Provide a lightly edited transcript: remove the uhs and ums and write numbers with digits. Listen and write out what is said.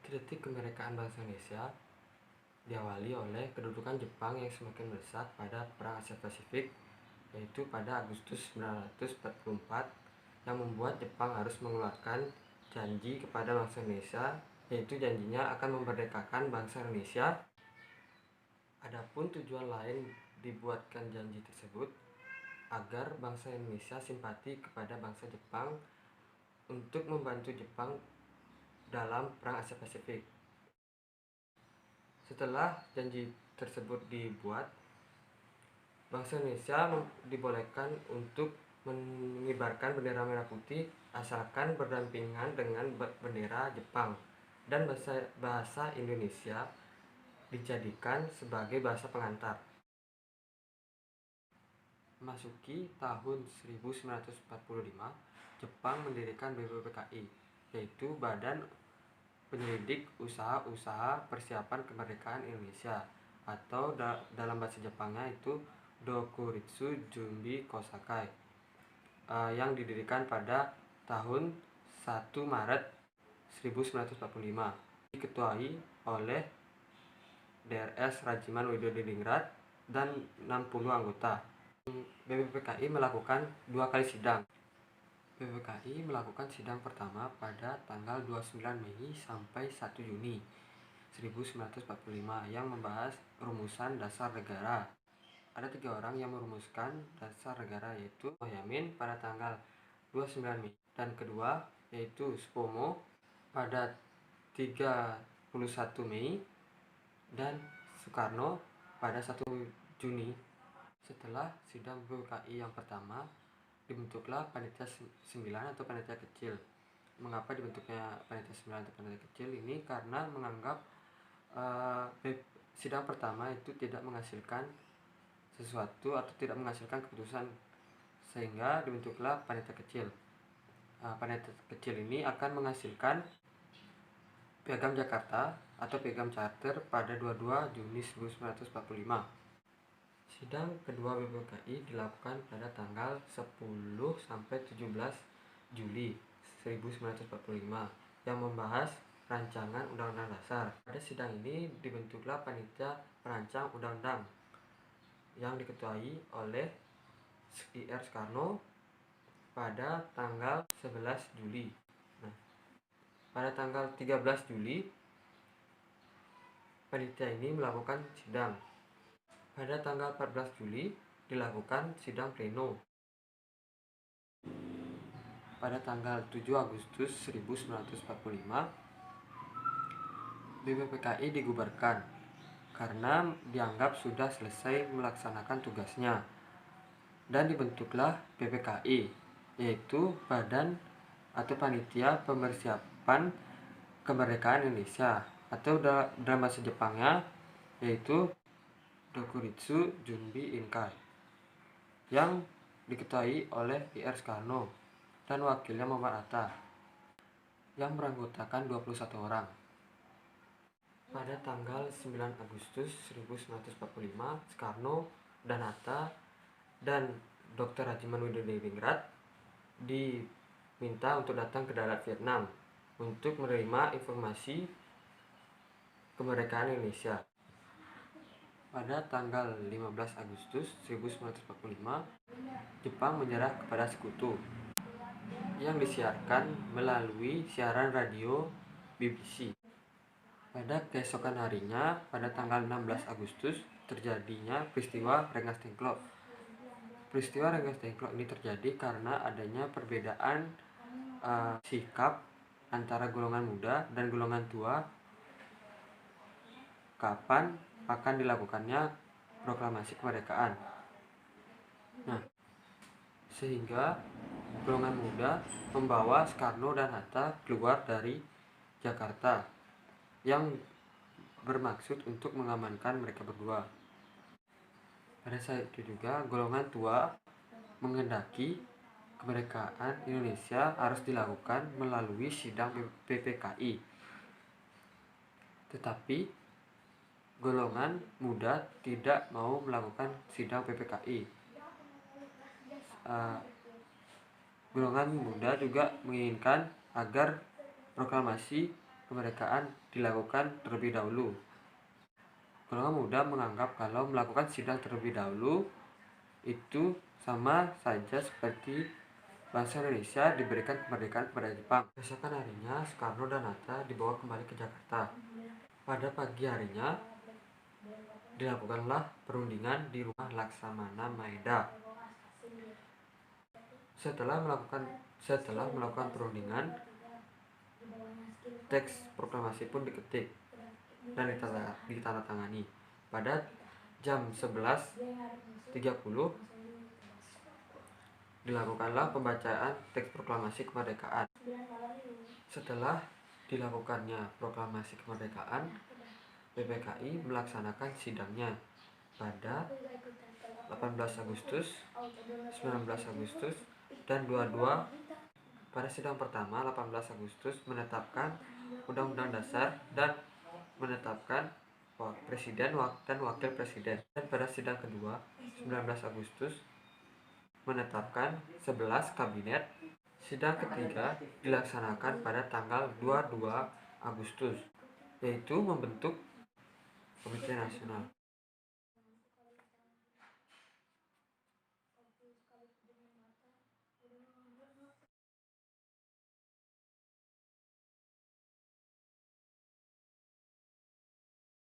Kritik kemerdekaan bangsa Indonesia diawali oleh kedudukan Jepang yang semakin mendesak pada Perang Asia Pasifik, yaitu pada Agustus 1944, yang membuat Jepang harus mengeluarkan janji kepada bangsa Indonesia, yaitu janjinya akan memerdekakan bangsa Indonesia. Adapun tujuan lain dibuatkan janji tersebut agar bangsa Indonesia simpati kepada bangsa Jepang untuk membantu Jepang dalam Perang Asia Pasifik. Setelah janji tersebut dibuat, bangsa Indonesia dibolehkan untuk mengibarkan bendera merah putih asalkan berdampingan dengan bendera Jepang, dan bahasa Indonesia dijadikan sebagai bahasa pengantar. Memasuki tahun 1945, Jepang mendirikan BPPKI, yaitu Badan Penyelidik Usaha-Usaha Persiapan Kemerdekaan Indonesia, atau dalam bahasa Jepangnya itu Dokuritsu Junbi Kosakai, yang didirikan pada tahun 1 Maret 1945, diketuai oleh Drs. Rajiman Widodiningrat dan 60 anggota. BPPKI melakukan 2 kali sidang. BPPKI melakukan sidang pertama pada tanggal 29 Mei sampai 1 Juni 1945 yang membahas rumusan dasar negara. Ada 3 orang yang merumuskan dasar negara, yaitu Mohyamin pada tanggal 29 Mei, dan kedua yaitu Supomo pada 31 Mei, dan Soekarno pada 1 Juni. Setelah sidang BPPKI yang pertama, dibentuklah panitia 9 atau panitia kecil. Mengapa dibentuknya panitia 9 atau panitia kecil ini? Karena menganggap sidang pertama itu tidak menghasilkan sesuatu atau tidak menghasilkan keputusan, sehingga dibentuklah panitia kecil. Panitia kecil ini akan menghasilkan Piagam Jakarta atau Piagam Charter pada 22 Juni 1945. Sidang kedua BPPKI dilakukan pada tanggal 10 sampai 17 Juli 1945 yang membahas rancangan Undang-Undang Dasar. Pada sidang ini dibentuklah panitia perancang undang-undang yang diketuai oleh Ir Soekarno pada tanggal 11 Juli. Pada tanggal 13 Juli, panitia ini melakukan sidang. Pada tanggal 14 Juli dilakukan sidang pleno. Pada tanggal 7 Agustus 1945, BPPKI dibubarkan karena dianggap sudah selesai melaksanakan tugasnya, dan dibentuklah BPKI, yaitu Badan atau Panitia Pembersiapan Kemerdekaan Indonesia, atau dalam bahasa Jepangnya yaitu Dokuritsu Junbi Inkai, yang diketuai oleh Ir Soekarno dan wakilnya Muhammad Hatta, yang beranggotakan 21 orang. Pada tanggal 9 Agustus 1945, Soekarno dan Hatta dan Dr. Rajiman Widodiningrat diminta untuk datang ke darat Vietnam untuk menerima informasi kemerdekaan Indonesia. Pada tanggal 15 Agustus 1945, Jepang menyerah kepada Sekutu, yang disiarkan melalui siaran radio BBC. Pada keesokan harinya, pada tanggal 16 Agustus, terjadinya peristiwa Rengas Dengklok. Peristiwa Rengas Dengklok ini terjadi karena adanya perbedaan sikap antara golongan muda dan golongan tua kapan akan dilakukannya proklamasi kemerdekaan. Sehingga golongan muda membawa Soekarno dan Hatta keluar dari Jakarta yang bermaksud untuk mengamankan mereka berdua. Pada saat itu juga golongan tua menghendaki kemerdekaan Indonesia harus dilakukan melalui sidang BPPKI. Tetapi golongan muda tidak mau melakukan sidang PPKI. Golongan muda juga menginginkan agar proklamasi kemerdekaan dilakukan terlebih dahulu. Golongan muda menganggap kalau melakukan sidang terlebih dahulu itu sama saja seperti bangsa Indonesia diberikan kemerdekaan kepada Jepang. Keesokan harinya, Soekarno dan Hatta dibawa kembali ke Jakarta. Pada pagi harinya, dilakukanlah perundingan di rumah Laksamana Maeda. Setelah melakukan perundingan, teks proklamasi pun diketik dan ditandatangani. Pada jam 11.30 dilakukanlah pembacaan teks proklamasi kemerdekaan. Setelah dilakukannya proklamasi kemerdekaan, PPKI melaksanakan sidangnya pada 18 Agustus, 19 Agustus, dan 22. Pada sidang pertama 18 Agustus menetapkan Undang-Undang Dasar dan menetapkan Presiden dan Wakil Presiden. Dan pada sidang kedua 19 Agustus menetapkan 11 kabinet. Sidang ketiga dilaksanakan pada tanggal 22 Agustus, yaitu membentuk Komite Nasional.